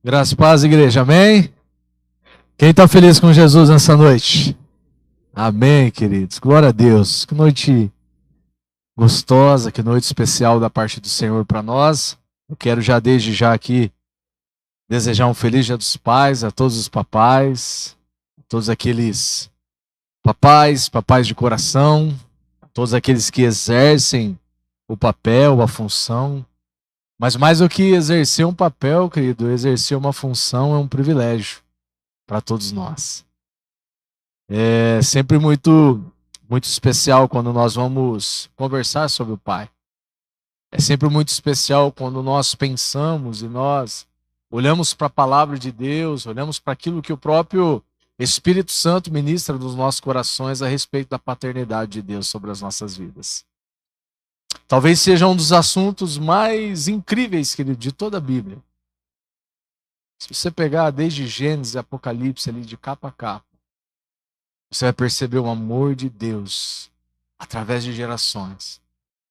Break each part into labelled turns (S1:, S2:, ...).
S1: Graça e paz, igreja, amém? Quem está feliz com Jesus nessa noite? Amém, queridos, glória a Deus. Que noite gostosa, que noite especial da parte do Senhor para nós. Eu quero já desde já aqui desejar um feliz Dia dos Pais a todos os papais, a todos aqueles papais de coração, a todos aqueles que exercem o papel, a função. Mas mais do que exercer um papel, querido, exercer uma função é um privilégio para todos nós. É sempre muito especial quando nós vamos conversar sobre o Pai. É sempre muito especial quando nós pensamos e nós olhamos para a palavra de Deus, olhamos para aquilo que o próprio Espírito Santo ministra nos nossos corações a respeito da paternidade de Deus sobre as nossas vidas. Talvez seja um dos assuntos mais incríveis, querido, de toda a Bíblia. Se você pegar desde Gênesis e Apocalipse ali de capa a capa, você vai perceber o amor de Deus através de gerações.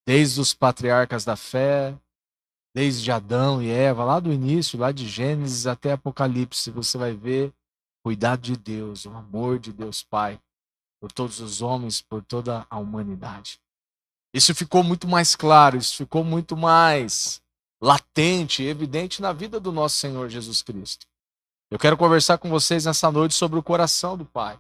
S1: Desde os patriarcas da fé, desde Adão e Eva, lá do início, lá de Gênesis até Apocalipse, você vai ver o cuidado de Deus, o amor de Deus Pai, por todos os homens, por toda a humanidade. Isso ficou muito mais claro, isso ficou muito mais latente, evidente na vida do nosso Senhor Jesus Cristo. Eu quero conversar com vocês nessa noite sobre o coração do Pai.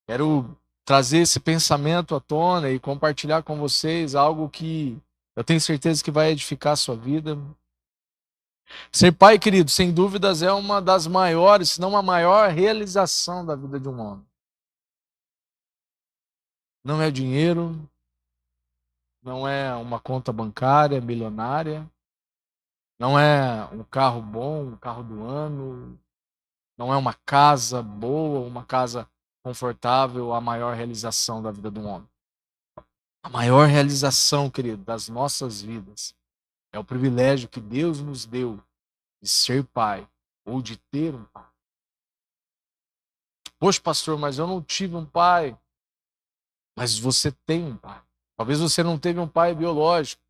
S1: Quero trazer esse pensamento à tona e compartilhar com vocês algo que eu tenho certeza que vai edificar a sua vida. Ser pai, querido, sem dúvidas é uma das maiores, se não a maior realização da vida de um homem. Não é dinheiro, não é uma conta bancária milionária, não é um carro bom, um carro do ano, não é uma casa boa, uma casa confortável, a maior realização da vida de um homem. A maior realização, querido, das nossas vidas é o privilégio que Deus nos deu de ser pai ou de ter um pai. Poxa, pastor, mas eu não tive um pai. Mas você tem um pai. Talvez você não teve um pai biológico,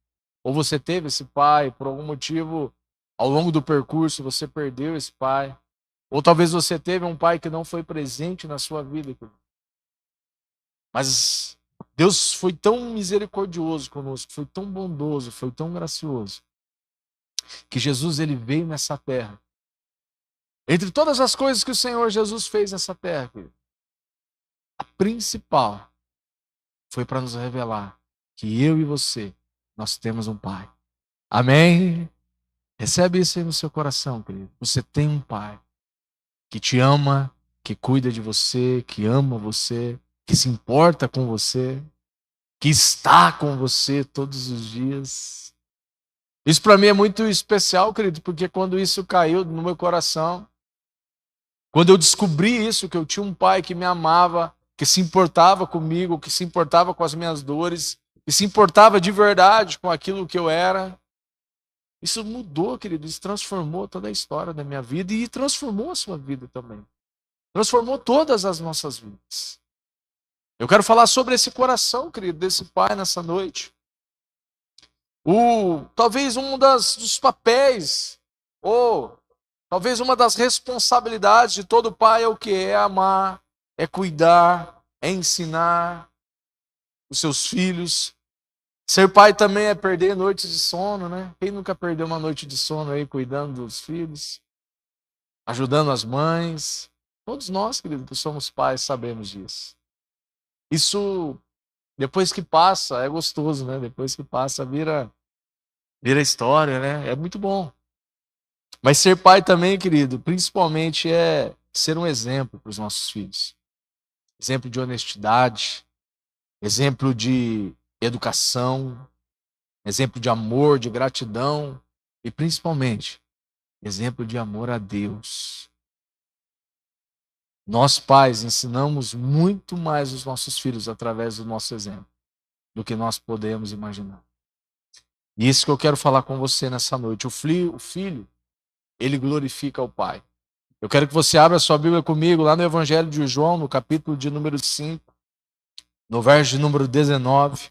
S1: ou você teve esse pai, por algum motivo, ao longo do percurso, você perdeu esse pai. Ou talvez você teve um pai que não foi presente na sua vida. Mas Deus foi tão misericordioso conosco, foi tão bondoso, foi tão gracioso, que Jesus ele veio nessa terra. Entre todas as coisas que o Senhor Jesus fez nessa terra, a principal foi para nos revelar que eu e você, nós temos um pai. Amém? Recebe isso aí no seu coração, querido. Você tem um pai que te ama, que cuida de você, que ama você, que se importa com você, que está com você todos os dias. Isso para mim é muito especial, querido, porque quando isso caiu no meu coração, quando eu descobri isso, que eu tinha um pai que me amava, que se importava comigo, que se importava com as minhas dores, que se importava de verdade com aquilo que eu era, isso mudou, querido, isso transformou toda a história da minha vida e transformou a sua vida também. Transformou todas as nossas vidas. Eu quero falar sobre esse coração, querido, desse pai nessa noite. Talvez um dos papéis, ou talvez uma das responsabilidades de todo pai é o que? É amar, é cuidar, é ensinar os seus filhos. Ser pai também é perder noites de sono, né? Quem nunca perdeu uma noite de sono aí cuidando dos filhos, ajudando as mães? Todos nós, queridos, que somos pais, sabemos disso. Isso, depois que passa, é gostoso, né? Depois que passa, vira história, né? É muito bom. Mas ser pai também, querido, principalmente é ser um exemplo para os nossos filhos. Exemplo de honestidade, exemplo de educação, exemplo de amor, de gratidão e principalmente exemplo de amor a Deus. Nós pais ensinamos muito mais os nossos filhos através do nosso exemplo do que nós podemos imaginar. E isso que eu quero falar com você nessa noite. O filho, ele glorifica o pai. Eu quero que você abra a sua Bíblia comigo lá no Evangelho de João, no capítulo de número 5, no verso de número 19.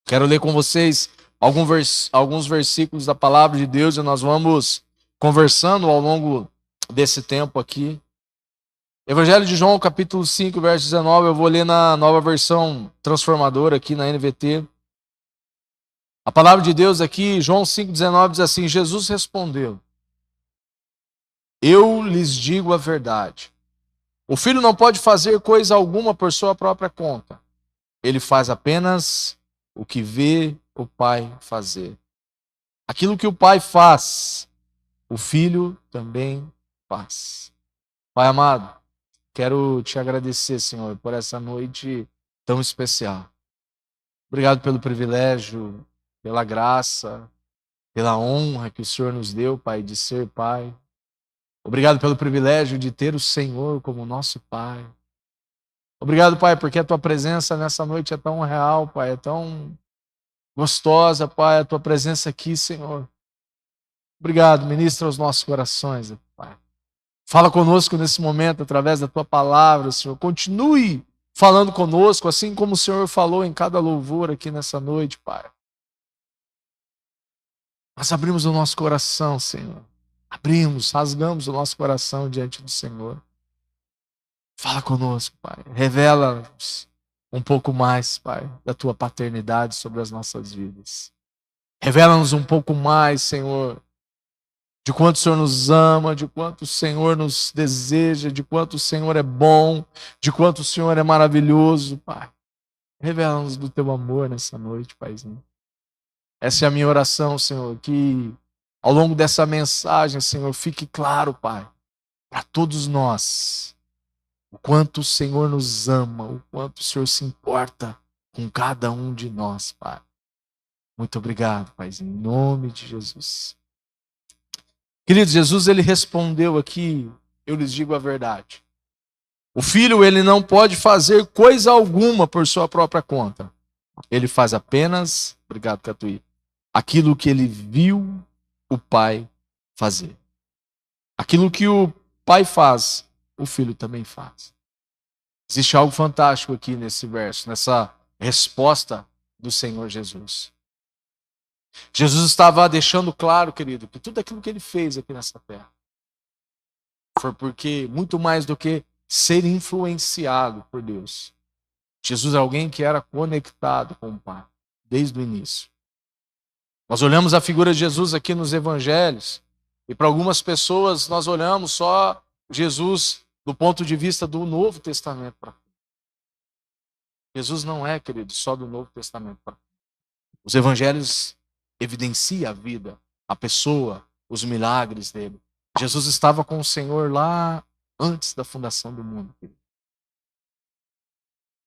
S1: Quero ler com vocês alguns versículos da palavra de Deus e nós vamos conversando ao longo desse tempo aqui. Evangelho de João, capítulo 5, verso 19, eu vou ler na nova versão transformadora aqui na NVT. A palavra de Deus aqui, João 5,19 diz assim: Jesus respondeu: eu lhes digo a verdade. O filho não pode fazer coisa alguma por sua própria conta. Ele faz apenas o que vê o pai fazer. Aquilo que o pai faz, o filho também faz. Pai amado, quero te agradecer, Senhor, por essa noite tão especial. Obrigado pelo privilégio, pela graça, pela honra que o Senhor nos deu, Pai, de ser Pai. Obrigado pelo privilégio de ter o Senhor como nosso Pai. Obrigado, Pai, porque a Tua presença nessa noite é tão real, Pai, é tão gostosa, Pai, a Tua presença aqui, Senhor. Obrigado, ministra os nossos corações, Pai. Fala conosco nesse momento através da Tua palavra, Senhor. Continue falando conosco, assim como o Senhor falou em cada louvor aqui nessa noite, Pai. Nós abrimos o nosso coração, Senhor. Abrimos, rasgamos o nosso coração diante do Senhor. Fala conosco, Pai. Revela-nos um pouco mais, Pai, da Tua paternidade sobre as nossas vidas. Revela-nos um pouco mais, Senhor, de quanto o Senhor nos ama, de quanto o Senhor nos deseja, de quanto o Senhor é bom, de quanto o Senhor é maravilhoso, Pai. Revela-nos do Teu amor nessa noite, Paizinho. Essa é a minha oração, Senhor, que ao longo dessa mensagem, Senhor, fique claro, Pai, para todos nós, o quanto o Senhor nos ama, o quanto o Senhor se importa com cada um de nós, Pai. Muito obrigado, Pai, em nome de Jesus. Queridos, Jesus, ele respondeu aqui, eu lhes digo a verdade. O filho, ele não pode fazer coisa alguma por sua própria conta. Ele faz apenas, obrigado, Catuí, aquilo que ele viu o pai fazer. Aquilo que o pai faz, o filho também faz. Existe algo fantástico aqui nesse verso, nessa resposta do Senhor Jesus. Jesus estava deixando claro, querido, que tudo aquilo que ele fez aqui nessa terra foi porque, muito mais do que ser influenciado por Deus, Jesus é alguém que era conectado com o Pai, desde o início. Nós olhamos a figura de Jesus aqui nos evangelhos, e para algumas pessoas nós olhamos só Jesus do ponto de vista do Novo Testamento para frente. Jesus não é, querido, só do Novo Testamento para frente. Os evangelhos evidenciam a vida, a pessoa, os milagres dele. Jesus estava com o Senhor lá antes da fundação do mundo, querido.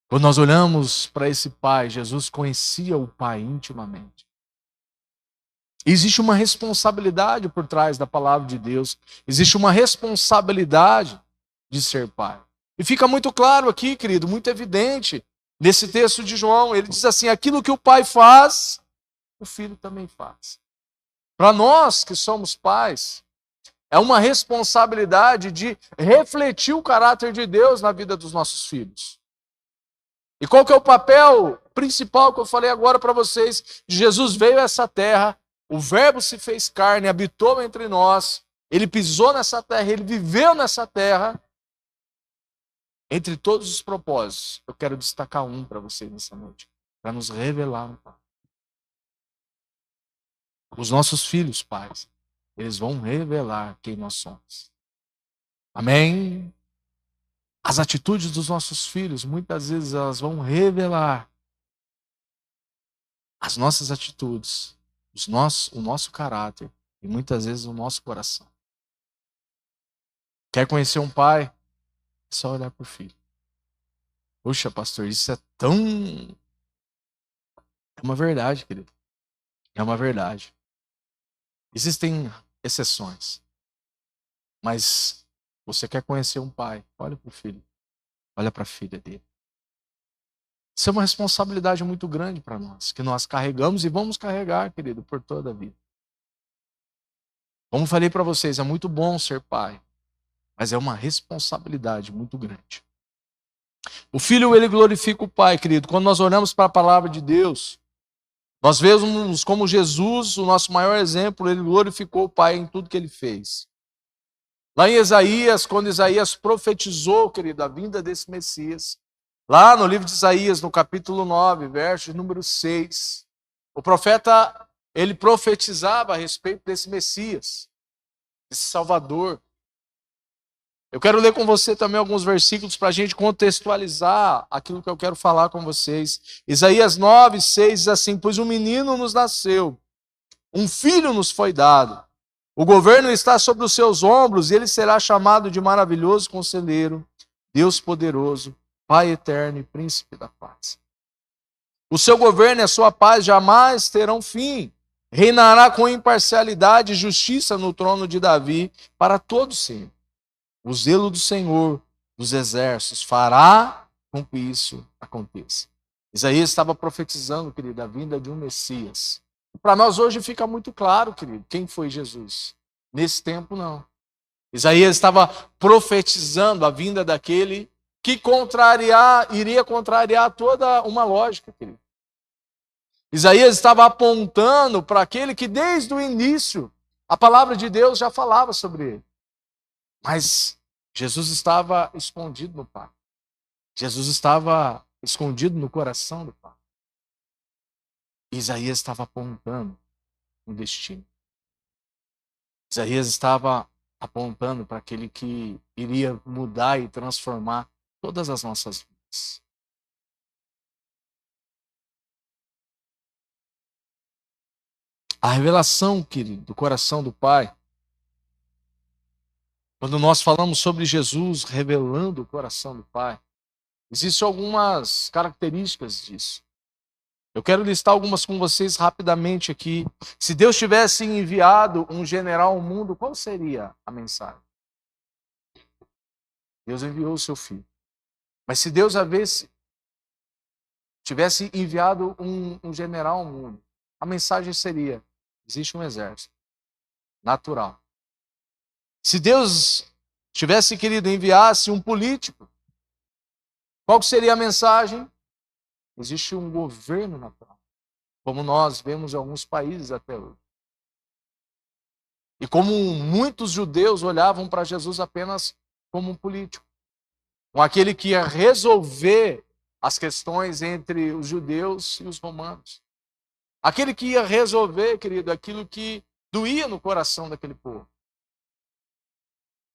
S1: Quando nós olhamos para esse Pai, Jesus conhecia o Pai intimamente. Existe uma responsabilidade por trás da palavra de Deus. Existe uma responsabilidade de ser pai. E fica muito claro aqui, querido, muito evidente, nesse texto de João. Ele diz assim, aquilo que o pai faz, o filho também faz. Para nós que somos pais, é uma responsabilidade de refletir o caráter de Deus na vida dos nossos filhos. E qual que é o papel principal que eu falei agora para vocês? Jesus veio a essa terra, o Verbo se fez carne, habitou entre nós, ele pisou nessa terra, ele viveu nessa terra. Entre todos os propósitos, eu quero destacar um para vocês nessa noite, para nos revelar um Pai. Os nossos filhos, pais, eles vão revelar quem nós somos. Amém? As atitudes dos nossos filhos, muitas vezes elas vão revelar as nossas atitudes, o nosso caráter e muitas vezes o nosso coração. Quer conhecer um pai? É só olhar para o filho. Puxa, pastor, isso é tão... É uma verdade, querido. É uma verdade. Existem exceções. Mas você quer conhecer um pai? Olha para o filho. Olha para a filha dele. Isso é uma responsabilidade muito grande para nós, que nós carregamos e vamos carregar, querido, por toda a vida. Como falei para vocês, é muito bom ser pai, mas é uma responsabilidade muito grande. O filho, ele glorifica o pai, querido. Quando nós olhamos para a palavra de Deus, Nós vemos como Jesus, o nosso maior exemplo, ele glorificou o Pai em tudo que ele fez. Lá em Isaías, quando Isaías profetizou, querido, a vinda desse Messias, lá no livro de Isaías, no capítulo 9, verso número 6, o profeta, ele profetizava a respeito desse Messias, desse Salvador. Eu quero ler com você também alguns versículos para a gente contextualizar aquilo que eu quero falar com vocês. Isaías 9, 6 diz assim: pois um menino nos nasceu, um filho nos foi dado. O governo está sobre os seus ombros e ele será chamado de maravilhoso conselheiro, Deus poderoso, Pai eterno e príncipe da paz. O seu governo e a sua paz jamais terão fim. Reinará com imparcialidade e justiça no trono de Davi para todo sempre. O zelo do Senhor dos exércitos fará com que isso aconteça. Isaías estava profetizando, querido, a vinda de um Messias. Para nós hoje fica muito claro, querido, quem foi Jesus. Nesse tempo, não. Isaías estava profetizando a vinda daquele que iria contrariar toda uma lógica, querido. Isaías estava apontando para aquele que desde o início a palavra de Deus já falava sobre ele. Mas Jesus estava escondido no Pai. Jesus estava escondido no coração do Pai. Isaías estava apontando um destino. Isaías estava apontando para aquele que iria mudar e transformar todas as nossas vidas. A revelação, querido, do coração do Pai, quando nós falamos sobre Jesus revelando o coração do Pai, existem algumas características disso. Eu quero listar algumas com vocês rapidamente aqui. Se Deus tivesse enviado um general ao mundo, qual seria a mensagem? Deus enviou o seu filho. Mas se Deus tivesse enviado um general ao mundo, a mensagem seria: existe um exército natural. Se Deus tivesse querido enviasse um político, qual seria a mensagem? Existe um governo natural, como nós vemos em alguns países até hoje. E como muitos judeus olhavam para Jesus apenas como um político, com aquele que ia resolver as questões entre os judeus e os romanos. Aquele que ia resolver, querido, aquilo que doía no coração daquele povo.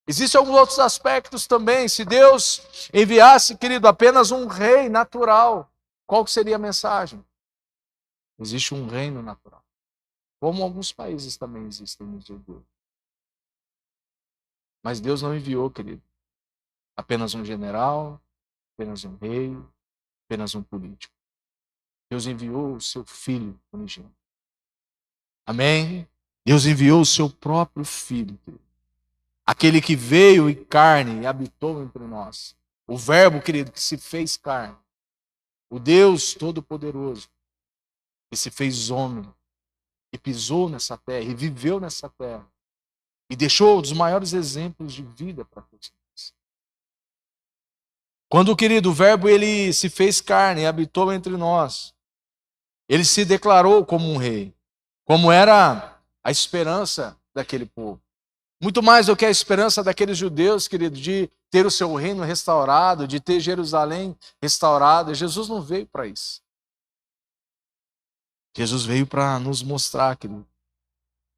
S1: Existem alguns outros aspectos também. Se Deus enviasse, querido, apenas um rei natural, qual que seria a mensagem? Existe um reino natural. Como alguns países também existem no dia de hoje. Mas Deus não enviou, querido, apenas um general, apenas um rei, apenas um político. Deus enviou o seu filho unigênito. Amém? Deus enviou o seu próprio filho, querido. Aquele que veio em carne e habitou entre nós. O verbo, querido, que se fez carne. O Deus Todo-Poderoso, que se fez homem, e pisou nessa terra, e viveu nessa terra, e deixou um dos maiores exemplos de vida para todos nós. Quando, querido, o verbo ele se fez carne e habitou entre nós, ele se declarou como um rei, como era a esperança daquele povo. Muito mais do que a esperança daqueles judeus, querido, de ter o seu reino restaurado, de ter Jerusalém restaurada. Jesus não veio para isso. Jesus veio para nos mostrar, querido,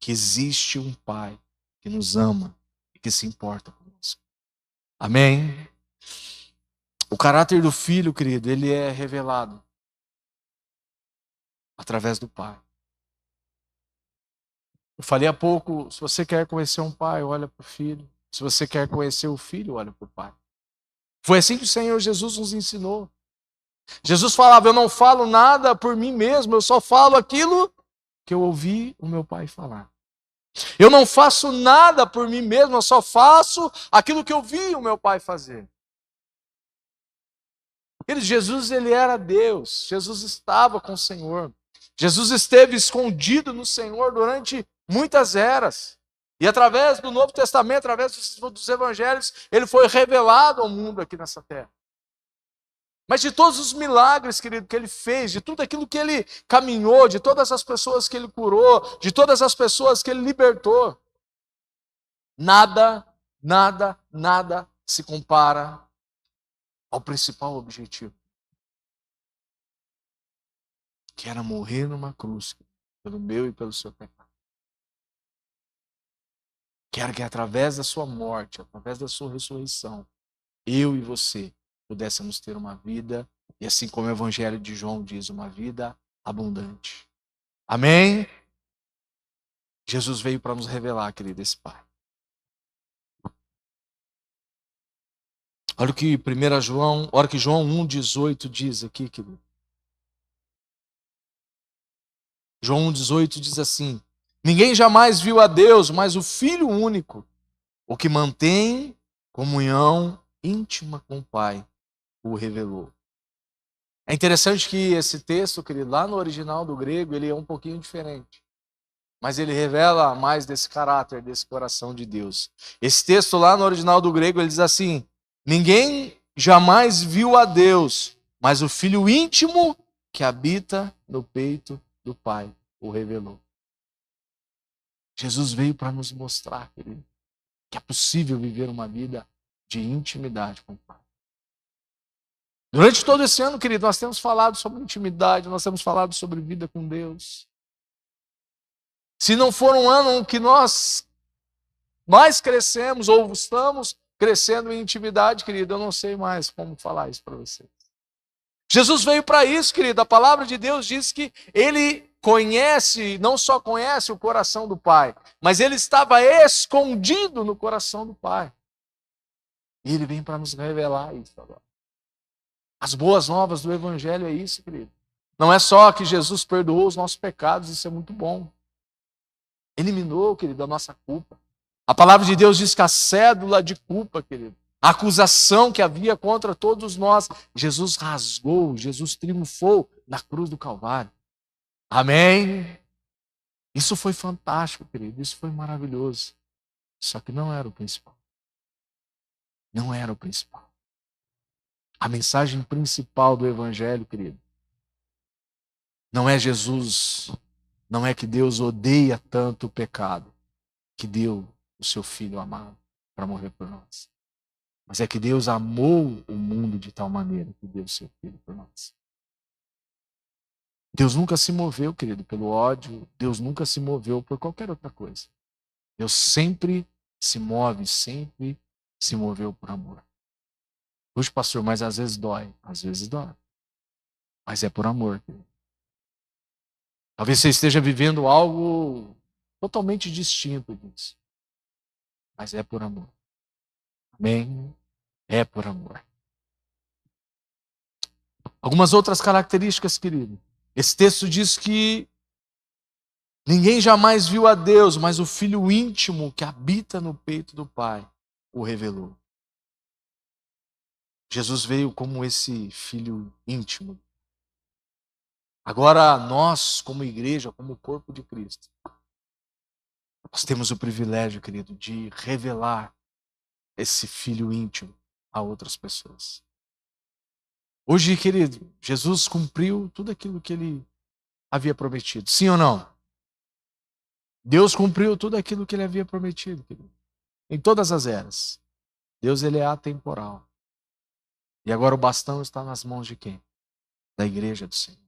S1: que existe um Pai que nos ama e que se importa conosco. Amém? O caráter do Filho, querido, ele é revelado através do Pai. Eu falei há pouco, se você quer conhecer um pai, olha para o filho. Se você quer conhecer o filho, olha para o pai. Foi assim que o Senhor Jesus nos ensinou. Jesus falava: eu não falo nada por mim mesmo, eu só falo aquilo que eu ouvi o meu pai falar. Eu não faço nada por mim mesmo, eu só faço aquilo que eu vi o meu pai fazer. Jesus, ele era Deus. Jesus estava com o Senhor. Jesus esteve escondido no Senhor durante muitas eras. E através do Novo Testamento, através dos evangelhos, ele foi revelado ao mundo aqui nessa terra. Mas de todos os milagres, querido, que ele fez, de tudo aquilo que ele caminhou, de todas as pessoas que ele curou, de todas as pessoas que ele libertou, nada se compara ao principal objetivo, que era morrer numa cruz pelo meu e pelo seu pecado. Quero que através da sua morte, através da sua ressurreição, eu e você pudéssemos ter uma vida, e assim como o Evangelho de João diz, uma vida abundante. Amém? Jesus veio para nos revelar, querido, esse Pai. Olha o que João 1,18 diz aqui, querido. João 1,18 diz assim: ninguém jamais viu a Deus, mas o Filho único, o que mantém comunhão íntima com o Pai, o revelou. É interessante que esse texto, querido, lá no original do grego, ele é um pouquinho diferente. Mas ele revela mais desse caráter, desse coração de Deus. Esse texto lá no original do grego, ele diz assim: ninguém jamais viu a Deus, mas o Filho íntimo que habita no peito do Pai o revelou. Jesus veio para nos mostrar, querido, que é possível viver uma vida de intimidade com o Pai. Durante todo esse ano, querido, nós temos falado sobre intimidade, nós temos falado sobre vida com Deus. Se não for um ano que nós mais crescemos ou estamos crescendo em intimidade, querido, eu não sei mais como falar isso para vocês. Jesus veio para isso, querido. A palavra de Deus diz que ele conhece, não só conhece o coração do Pai, mas ele estava escondido no coração do Pai. E ele vem para nos revelar isso agora. As boas novas do Evangelho é isso, querido. Não é só que Jesus perdoou os nossos pecados, isso é muito bom. Eliminou, querido, a nossa culpa. A palavra de Deus diz que a cédula de culpa, querido, a acusação que havia contra todos nós, Jesus rasgou, Jesus triunfou na cruz do Calvário. Amém? Isso foi fantástico, querido, isso foi maravilhoso. Só que não era o principal. Não era o principal. A mensagem principal do Evangelho, querido, não é Jesus, não é que Deus odeia tanto o pecado, que deu o seu Filho amado para morrer por nós. Mas é que Deus amou o mundo de tal maneira que deu o seu Filho por nós. Deus nunca se moveu, querido, pelo ódio. Deus nunca se moveu por qualquer outra coisa. Deus sempre se move, sempre se moveu por amor. Puxa, pastor, mas às vezes dói. Às vezes dói. Mas é por amor, querido. Talvez você esteja vivendo algo totalmente distinto disso. Mas é por amor. Amém? É por amor. Algumas outras características, querido. Esse texto diz que ninguém jamais viu a Deus, mas o Filho íntimo que habita no peito do Pai o revelou. Jesus veio como esse Filho íntimo. Agora nós, como igreja, como corpo de Cristo, nós temos o privilégio, querido, de revelar esse Filho íntimo a outras pessoas. Hoje, querido, Jesus cumpriu tudo aquilo que ele havia prometido. Sim ou não? Deus cumpriu tudo aquilo que ele havia prometido, querido. Em todas as eras. Deus, ele é atemporal. E agora o bastão está nas mãos de quem? Da igreja do Senhor.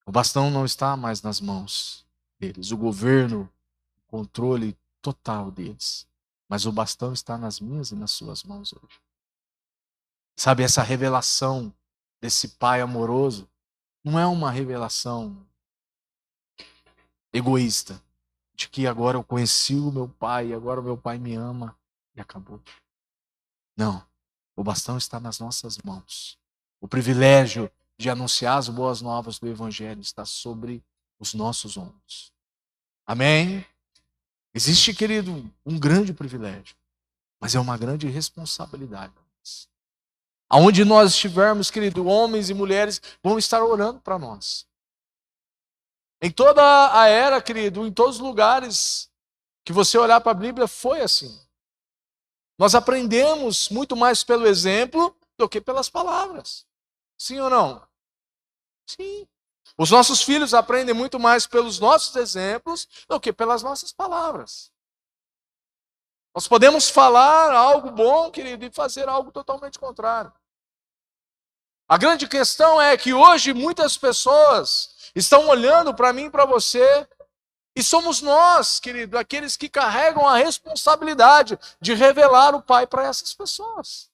S1: O bastão não está mais nas mãos deles. O governo, o controle total deles. Mas o bastão está nas minhas e nas suas mãos hoje. Sabe, essa revelação desse Pai amoroso não é uma revelação egoísta, de que agora eu conheci o meu Pai, e agora o meu Pai me ama e acabou. Não, o bastão está nas nossas mãos. O privilégio de anunciar as boas novas do Evangelho está sobre os nossos ombros. Amém? Existe, querido, um grande privilégio, mas é uma grande responsabilidade. Aonde nós estivermos, querido, homens e mulheres vão estar orando para nós. Em toda a era, querido, em todos os lugares que você olhar para a Bíblia, foi assim. Nós aprendemos muito mais pelo exemplo do que pelas palavras. Sim ou não? Sim. Os nossos filhos aprendem muito mais pelos nossos exemplos do que pelas nossas palavras. Nós podemos falar algo bom, querido, e fazer algo totalmente contrário. A grande questão é que hoje muitas pessoas estão olhando para mim e para você, e somos nós, querido, aqueles que carregam a responsabilidade de revelar o Pai para essas pessoas.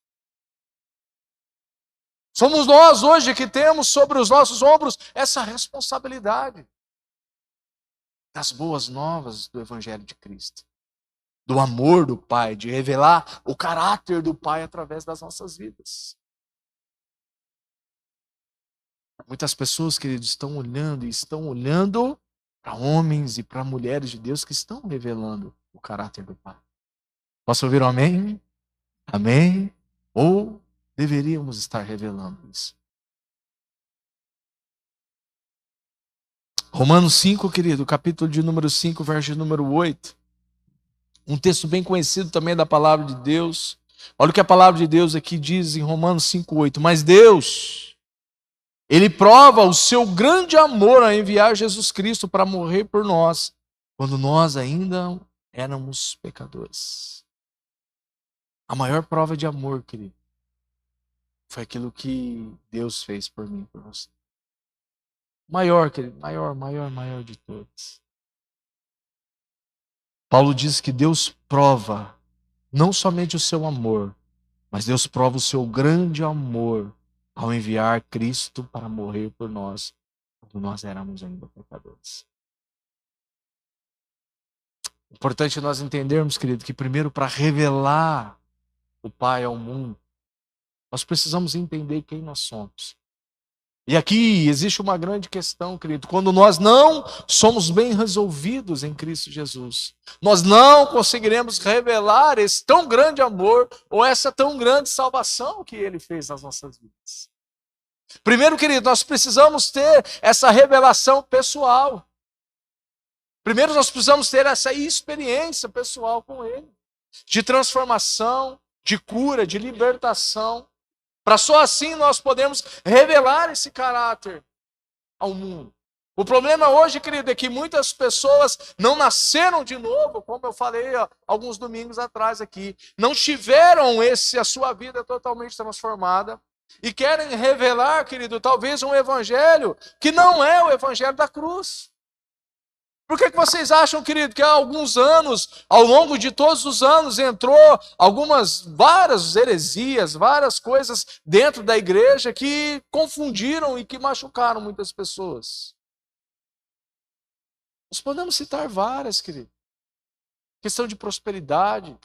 S1: Somos nós hoje que temos sobre os nossos ombros essa responsabilidade das boas novas do Evangelho de Cristo, do amor do Pai, de revelar o caráter do Pai através das nossas vidas. Muitas pessoas, queridos, estão olhando para homens e para mulheres de Deus que estão revelando o caráter do Pai. Posso ouvir um amém? Amém? Ou deveríamos estar revelando isso? Romanos 5, querido, capítulo de número 5, verso número 8. Um texto bem conhecido também da palavra de Deus. Olha o que a palavra de Deus aqui diz em Romanos 5, 8. Mas Deus, Ele prova o seu grande amor a enviar Jesus Cristo para morrer por nós, quando nós ainda éramos pecadores. A maior prova de amor, querido, foi aquilo que Deus fez por mim e por você. Maior, querido, maior de todos. Paulo diz que Deus prova não somente o seu amor, mas Deus prova o seu grande amor ao enviar Cristo para morrer por nós, quando nós éramos ainda pecadores. Importante nós entendermos, querido, que primeiro para revelar o Pai ao mundo, nós precisamos entender quem nós somos. E aqui existe uma grande questão, querido. Quando nós não somos bem resolvidos em Cristo Jesus, nós não conseguiremos revelar esse tão grande amor ou essa tão grande salvação que Ele fez nas nossas vidas. Primeiro, querido, nós precisamos ter essa revelação pessoal. Primeiro, nós precisamos ter essa experiência pessoal com Ele, de transformação, de cura, de libertação. Para só assim nós podemos revelar esse caráter ao mundo. O problema hoje, querido, é que muitas pessoas não nasceram de novo, como eu falei alguns domingos atrás aqui, não tiveram a sua vida totalmente transformada e querem revelar, querido, talvez um evangelho que não é o evangelho da cruz. Por que vocês acham, querido, que há alguns anos, ao longo de todos os anos, entrou várias heresias, várias coisas dentro da igreja que confundiram e que machucaram muitas pessoas? Nós podemos citar várias, querido. Questão de prosperidade.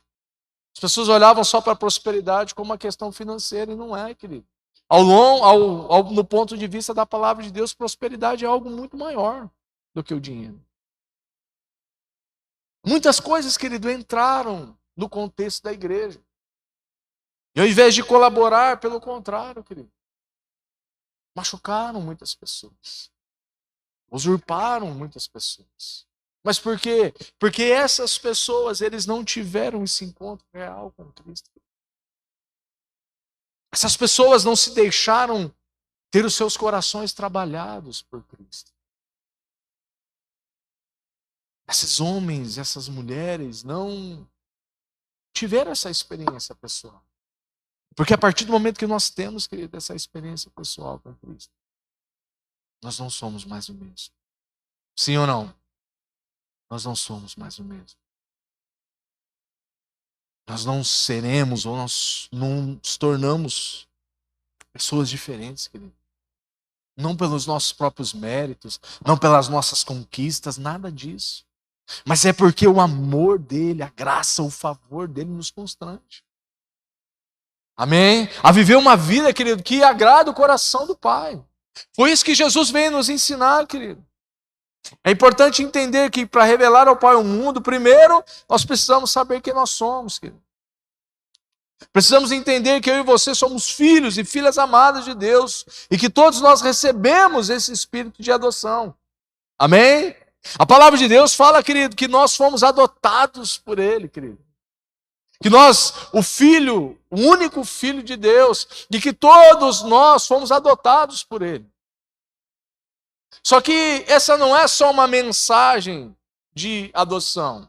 S1: As pessoas olhavam só para a prosperidade como uma questão financeira e não é, querido. No ponto de vista da palavra de Deus, prosperidade é algo muito maior do que o dinheiro. Muitas coisas, querido, entraram no contexto da igreja. E ao invés de colaborar, pelo contrário, querido, machucaram muitas pessoas. Usurparam muitas pessoas. Mas por quê? Porque essas pessoas, eles não tiveram esse encontro real com Cristo. Essas pessoas não se deixaram ter os seus corações trabalhados por Cristo. Esses homens, essas mulheres não tiveram essa experiência pessoal. Porque a partir do momento que nós temos, querido, essa experiência pessoal com Cristo, nós não somos mais o mesmo. Sim ou não? Nós não somos mais o mesmo. Nós não seremos ou nós não nos tornamos pessoas diferentes, querido. Não pelos nossos próprios méritos, não pelas nossas conquistas, nada disso. Mas é porque o amor dele, a graça, o favor dele nos constrange. Amém? A viver uma vida, querido, que agrada o coração do Pai. Foi isso que Jesus veio nos ensinar, querido. É importante entender que para revelar ao Pai o mundo, primeiro, nós precisamos saber quem nós somos, querido. Precisamos entender que eu e você somos filhos e filhas amadas de Deus e que todos nós recebemos esse espírito de adoção. Amém? A palavra de Deus fala, querido, que nós fomos adotados por Ele, querido. Que nós, o Filho, o único Filho de Deus, e que todos nós fomos adotados por Ele. Só que essa não é só uma mensagem de adoção.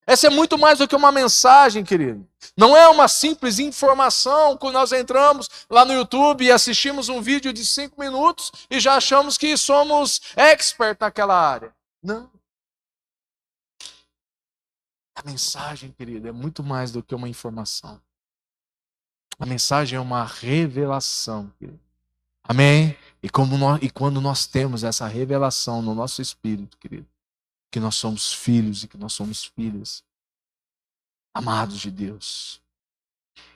S1: Essa é muito mais do que uma mensagem, querido. Não é uma simples informação quando nós entramos lá no YouTube e assistimos um vídeo de 5 minutos e já achamos que somos expert naquela área. Não. A mensagem, querido, é muito mais do que uma informação. A mensagem é uma revelação, querido. Amém? E quando nós temos essa revelação no nosso espírito, querido, que nós somos filhos e que nós somos filhas, amados de Deus,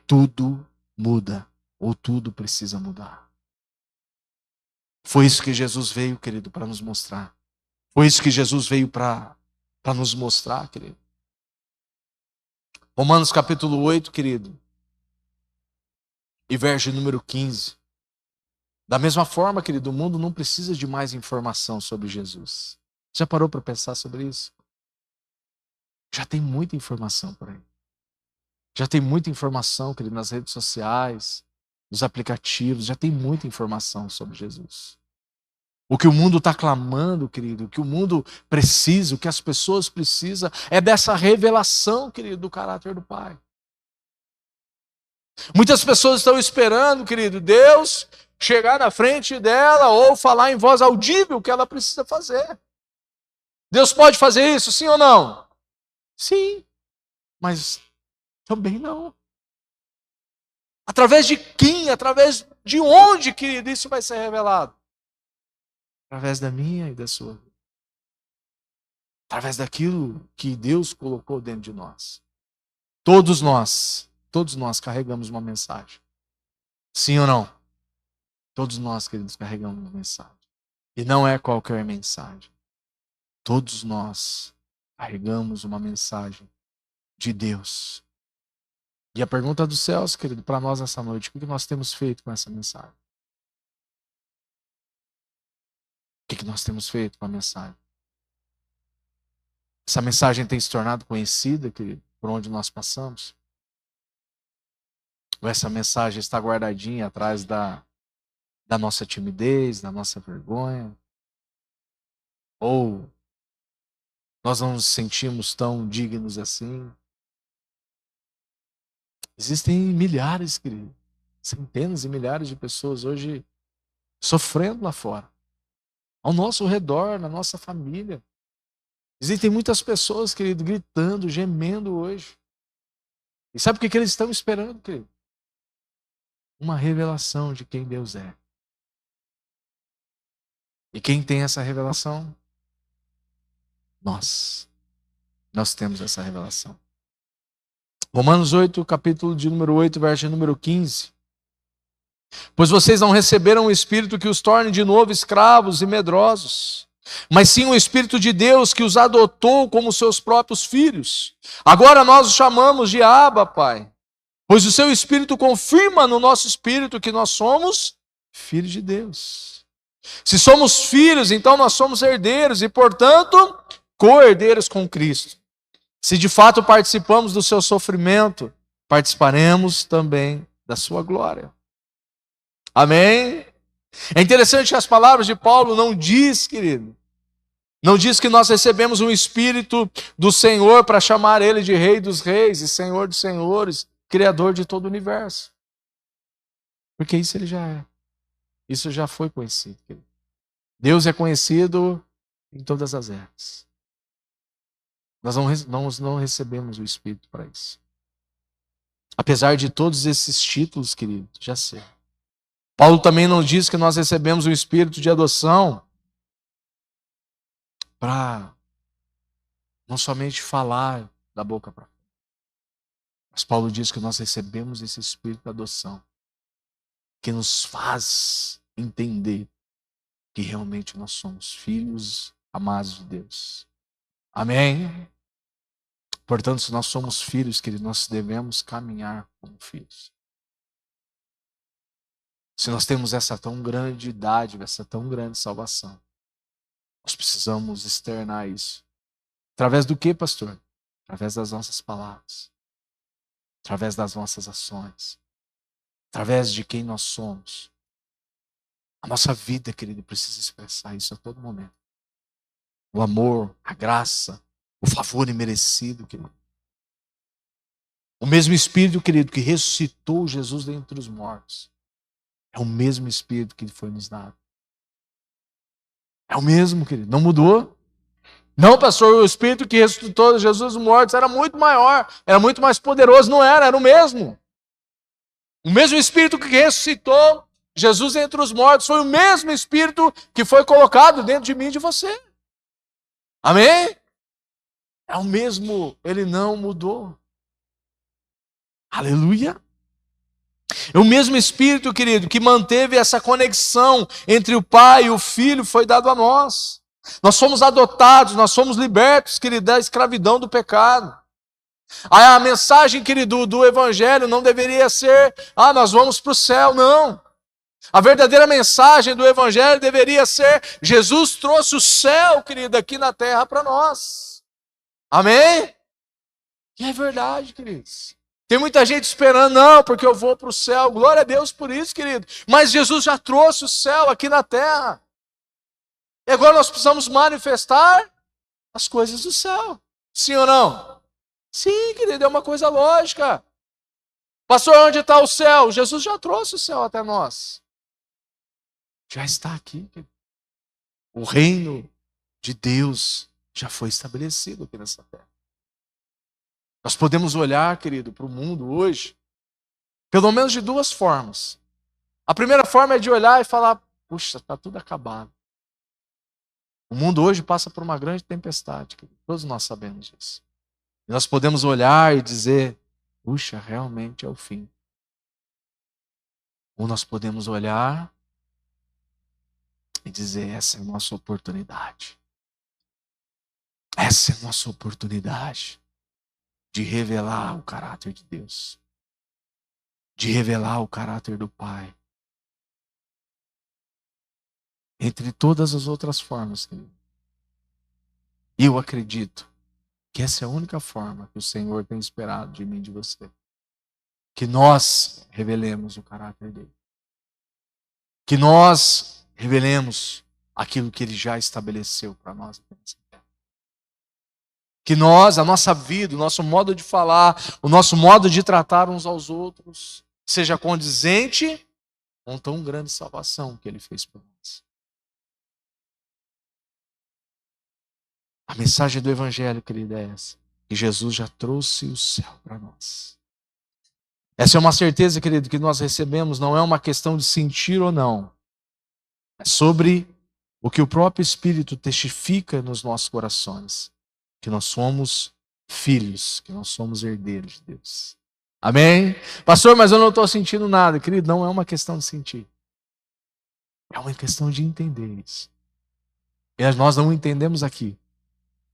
S1: tudo muda, ou tudo precisa mudar. Foi isso que Jesus veio, querido, para nos mostrar. Foi isso que Jesus veio para nos mostrar, querido. Romanos capítulo 8, querido, e verso número 15. Da mesma forma, querido, o mundo não precisa de mais informação sobre Jesus. Já parou para pensar sobre isso? Já tem muita informação por aí. Já tem muita informação, querido, nas redes sociais, nos aplicativos, já tem muita informação sobre Jesus. O que o mundo está clamando, querido, o que o mundo precisa, o que as pessoas precisam, é dessa revelação, querido, do caráter do Pai. Muitas pessoas estão esperando, querido, Deus chegar na frente dela ou falar em voz audível o que ela precisa fazer. Deus pode fazer isso, sim ou não? Sim, mas também não. Através de quem? Através de onde, querido, isso vai ser revelado? Através da minha e da sua vida. Através daquilo que Deus colocou dentro de nós. Todos nós carregamos uma mensagem. Sim ou não? Todos nós, queridos, carregamos uma mensagem. E não é qualquer mensagem. Todos nós carregamos uma mensagem de Deus. E a pergunta dos céus, querido, para nós nessa noite, o que nós temos feito com essa mensagem? O que nós temos feito com a mensagem? Essa mensagem tem se tornado conhecida, querido, por onde nós passamos? Ou essa mensagem está guardadinha atrás da nossa timidez, da nossa vergonha? Ou nós não nos sentimos tão dignos assim? Existem milhares, querido, centenas e milhares de pessoas hoje sofrendo lá fora. Ao nosso redor, na nossa família. Existem muitas pessoas, querido, gritando, gemendo hoje. E sabe o que eles estão esperando, querido? Uma revelação de quem Deus é. E quem tem essa revelação? Nós. Nós temos essa revelação. Romanos 8, capítulo de número 8, verso número 15. Pois vocês não receberam o Espírito que os torne de novo escravos e medrosos, mas sim o Espírito de Deus que os adotou como seus próprios filhos. Agora nós os chamamos de Abba, Pai, pois o seu Espírito confirma no nosso espírito que nós somos filhos de Deus. Se somos filhos, então nós somos herdeiros e, portanto, co-herdeiros com Cristo. Se de fato participamos do seu sofrimento, participaremos também da sua glória. Amém? É interessante que as palavras de Paulo não diz, querido, não diz que nós recebemos um Espírito do Senhor para chamar Ele de Rei dos Reis e Senhor dos Senhores, Criador de todo o universo. Porque isso Ele já é. Isso já foi conhecido, querido. Deus é conhecido em todas as eras. Nós não recebemos o Espírito para isso. Apesar de todos esses títulos, querido, já sei. Paulo também não diz que nós recebemos o Espírito de adoção para não somente falar da boca para fora. Mas Paulo diz que nós recebemos esse Espírito de adoção que nos faz entender que realmente nós somos filhos amados de Deus. Amém? Portanto, se nós somos filhos, queridos, nós devemos caminhar como filhos. Se nós temos essa tão grande dádiva, essa tão grande salvação, nós precisamos externar isso. Através do que, pastor? Através das nossas palavras. através das nossas ações, através de quem nós somos. A nossa vida, querido, precisa expressar isso a todo momento. O amor, a graça, o favor imerecido, querido. O mesmo Espírito, querido, que ressuscitou Jesus dentre os mortos, é o mesmo Espírito que foi nos dado. É o mesmo, querido, não mudou. Não, pastor, o Espírito que ressuscitou Jesus dos mortos era muito maior, era muito mais poderoso. Não era, era o mesmo. O mesmo Espírito que ressuscitou Jesus entre os mortos foi o mesmo Espírito que foi colocado dentro de mim e de você. Amém? É o mesmo, ele não mudou. Aleluia. É o mesmo Espírito, querido, que manteve essa conexão entre o Pai e o Filho, foi dado a nós. Nós somos adotados, nós somos libertos, querido, da escravidão do pecado. A mensagem, querido, do Evangelho não deveria ser, nós vamos para o céu, não. A verdadeira mensagem do Evangelho deveria ser, Jesus trouxe o céu, querido, aqui na terra para nós. Amém? E é verdade, queridos. Tem muita gente esperando, não, porque eu vou para o céu. Glória a Deus por isso, querido. Mas Jesus já trouxe o céu aqui na terra. E agora nós precisamos manifestar as coisas do céu. Sim ou não? Sim, querido, é uma coisa lógica. Pastor, onde está o céu? Jesus já trouxe o céu até nós. Já está aqui, querido. O reino de Deus já foi estabelecido aqui nessa terra. Nós podemos olhar, querido, para o mundo hoje, pelo menos de duas formas. A primeira forma é de olhar e falar, puxa, está tudo acabado. O mundo hoje passa por uma grande tempestade, querido. Todos nós sabemos disso. E nós podemos olhar e dizer, puxa, realmente é o fim. Ou nós podemos olhar e dizer, essa é a nossa oportunidade. Essa é a nossa oportunidade de revelar o caráter de Deus, de revelar o caráter do Pai. Entre todas as outras formas, querido. Eu acredito que essa é a única forma que o Senhor tem esperado de mim e de você. Que nós revelemos o caráter dele. Que nós revelemos aquilo que ele já estabeleceu para nós. Que nós, a nossa vida, o nosso modo de falar, o nosso modo de tratar uns aos outros, seja condizente com tão grande salvação que ele fez por nós. A mensagem do Evangelho, querida, é essa. Que Jesus já trouxe o céu para nós. Essa é uma certeza, querido, que nós recebemos, não é uma questão de sentir ou não. É sobre o que o próprio Espírito testifica nos nossos corações. Que nós somos filhos, que nós somos herdeiros de Deus. Amém? Pastor, mas eu não estou sentindo nada. Querido, não é uma questão de sentir. É uma questão de entender isso. E nós não entendemos aqui.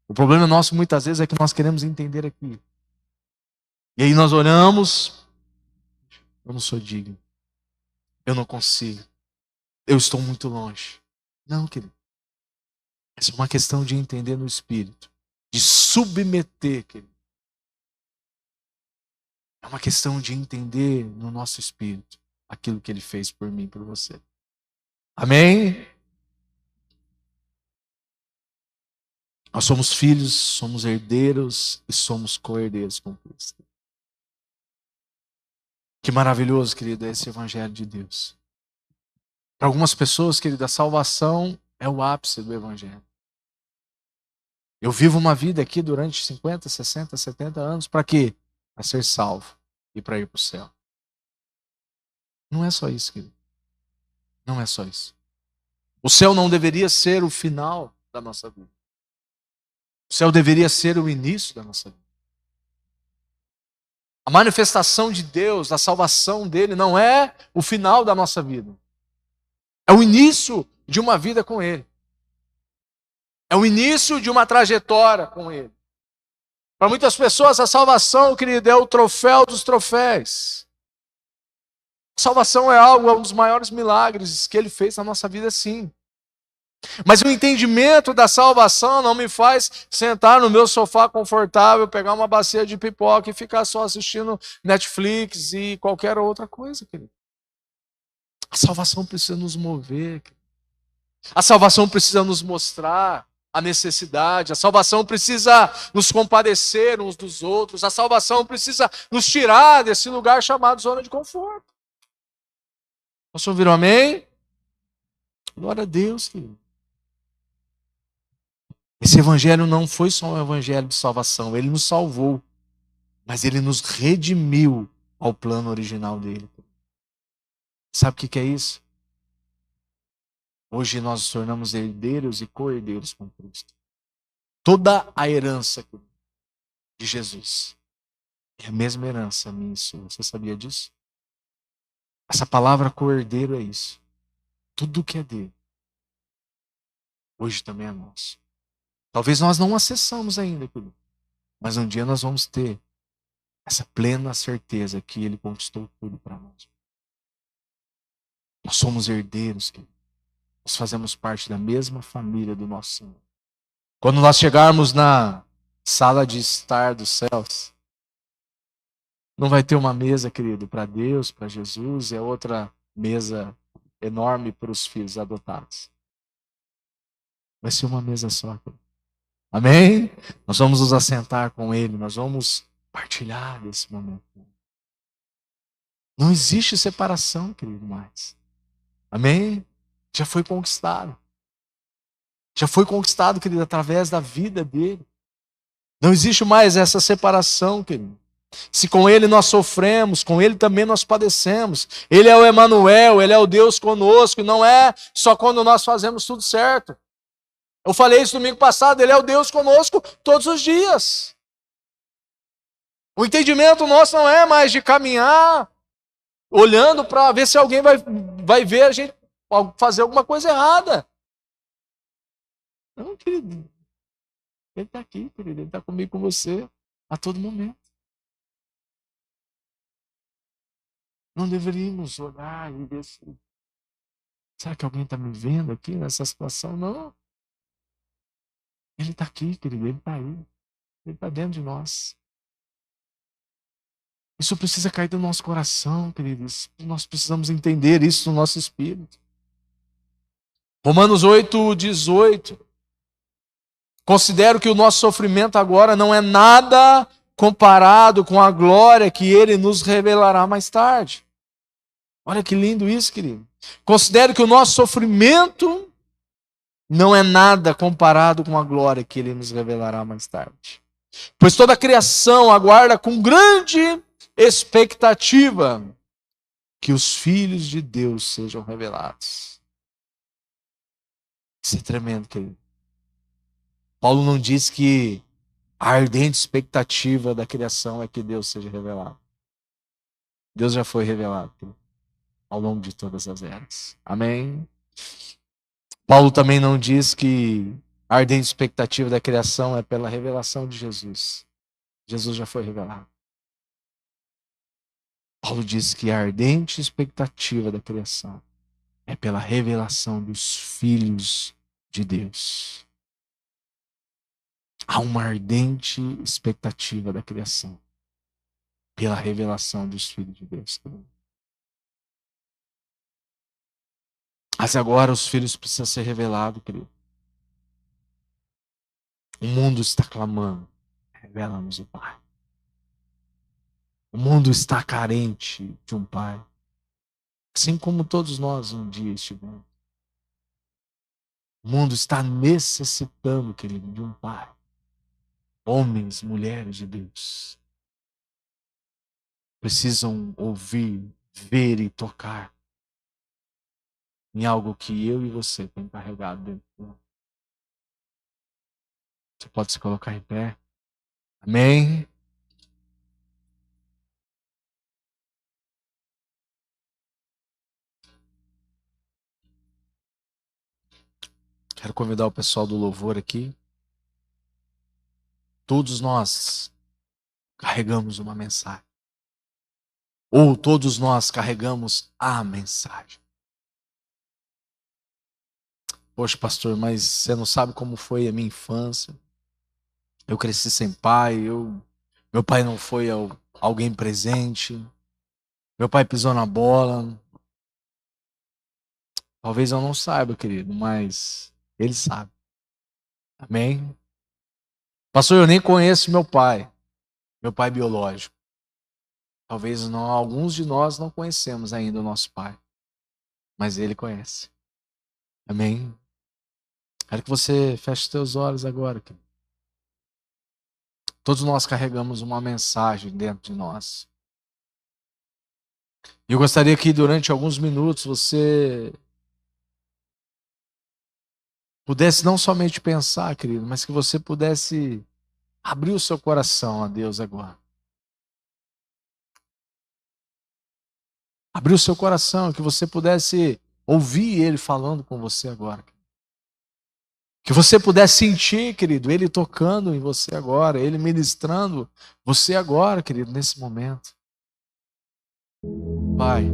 S1: O problema nosso muitas vezes é que nós queremos entender aqui. E aí nós oramos, eu não sou digno. Eu não consigo. Eu estou muito longe. Não, querido. Essa é uma questão de entender no Espírito. De submeter, querido. É uma questão de entender no nosso espírito aquilo que ele fez por mim e por você. Amém? Nós somos filhos, somos herdeiros e somos co-herdeiros com Cristo. Que maravilhoso, querido, é esse Evangelho de Deus. Para algumas pessoas, querido, a salvação é o ápice do Evangelho. Eu vivo uma vida aqui durante 50, 60, 70 anos. Para quê? Para ser salvo e para ir para o céu. Não é só isso, querido. Não é só isso. O céu não deveria ser o final da nossa vida. O céu deveria ser o início da nossa vida. A manifestação de Deus, da salvação dele, não é o final da nossa vida. É o início de uma vida com ele. É o início de uma trajetória com ele. Para muitas pessoas, a salvação, querido, é o troféu dos troféus. A salvação é algo, é um dos maiores milagres que ele fez na nossa vida, sim. Mas o entendimento da salvação não me faz sentar no meu sofá confortável, pegar uma bacia de pipoca e ficar só assistindo Netflix e qualquer outra coisa, querido. A salvação precisa nos mover, querido. A salvação precisa nos mostrar a necessidade. A salvação precisa nos compadecer uns dos outros. A salvação precisa nos tirar desse lugar chamado zona de conforto. Posso ouvir um amém? Glória a Deus, querido. Esse evangelho não foi só um evangelho de salvação, ele nos salvou, mas ele nos redimiu ao plano original dele. Sabe o que é isso? Hoje nós nos tornamos herdeiros e co-herdeiros com Cristo. Toda a herança de Jesus é a mesma herança minha e sua. Você sabia disso? Essa palavra co-herdeiro é isso. Tudo que é dele, hoje também é nosso. Talvez nós não acessamos ainda, mas um dia nós vamos ter essa plena certeza que ele conquistou tudo para nós. Nós somos herdeiros, querido. Nós fazemos parte da mesma família do nosso Senhor. Quando nós chegarmos na sala de estar dos céus, não vai ter uma mesa, querido, para Deus, para Jesus, é outra mesa enorme para os filhos adotados. Vai ser uma mesa só, querido. Amém? Nós vamos nos assentar com Ele, nós vamos partilhar desse momento. Não existe separação, querido, mais. Amém? Já foi conquistado. Já foi conquistado, querido, através da vida dele. Não existe mais essa separação, querido. Se com ele nós sofremos, com ele também nós padecemos. Ele é o Emanuel, ele é o Deus conosco, e não é só quando nós fazemos tudo certo. Eu falei isso domingo passado, ele é o Deus conosco todos os dias. O entendimento nosso não é mais de caminhar olhando para ver se alguém vai ver a gente fazer alguma coisa errada. Não, querido. Ele está aqui, querido. Ele está comigo, com você, a todo momento. Não deveríamos olhar e ver se... Será que alguém está me vendo aqui nessa situação? Não. Ele está aqui, querido. Ele está aí. Ele está dentro de nós. Isso precisa cair do nosso coração, queridos. Nós precisamos entender isso no nosso espírito. Romanos 8:18. Considero que o nosso sofrimento agora não é nada comparado com a glória que ele nos revelará mais tarde. Olha que lindo isso, querido. Considero que o nosso sofrimento não é nada comparado com a glória que ele nos revelará mais tarde. Pois toda a criação aguarda com grande expectativa que os filhos de Deus sejam revelados. Isso é tremendo, querido. Paulo não diz que a ardente expectativa da criação é que Deus seja revelado. Deus já foi revelado, querido, ao longo de todas as eras. Amém? Paulo também não diz que a ardente expectativa da criação é pela revelação de Jesus. Jesus já foi revelado. Paulo diz que a ardente expectativa da criação é pela revelação dos filhos de Deus. Há uma ardente expectativa da criação pela revelação dos filhos de Deus. Mas agora os filhos precisam ser revelados, querido. O mundo está clamando. Revela-nos o Pai. O mundo está carente de um Pai. Assim como todos nós um dia estivemos. O mundo está necessitando, querido, de um Pai. Homens, mulheres de Deus precisam ouvir, ver e tocar em algo que eu e você tem carregado dentro de nós. Você pode se colocar em pé? Amém? Quero convidar o pessoal do louvor aqui. Todos nós carregamos uma mensagem. Ou todos nós carregamos a mensagem. Poxa, pastor, mas você não sabe como foi a minha infância. Eu cresci sem pai, meu pai não foi alguém presente. Meu pai pisou na bola. Talvez eu não saiba, querido, mas ele sabe. Amém? Pastor, eu nem conheço meu pai biológico. Talvez não, alguns de nós não conhecemos ainda o nosso pai, mas ele conhece. Amém? Quero que você feche os teus olhos agora, querido. Todos nós carregamos uma mensagem dentro de nós. E eu gostaria que durante alguns minutos você pudesse não somente pensar, querido, mas que você pudesse abrir o seu coração a Deus agora. Abrir o seu coração, que você pudesse ouvir Ele falando com você agora. Que você pudesse sentir, querido, Ele tocando em você agora, Ele ministrando você agora, querido, nesse momento. Pai,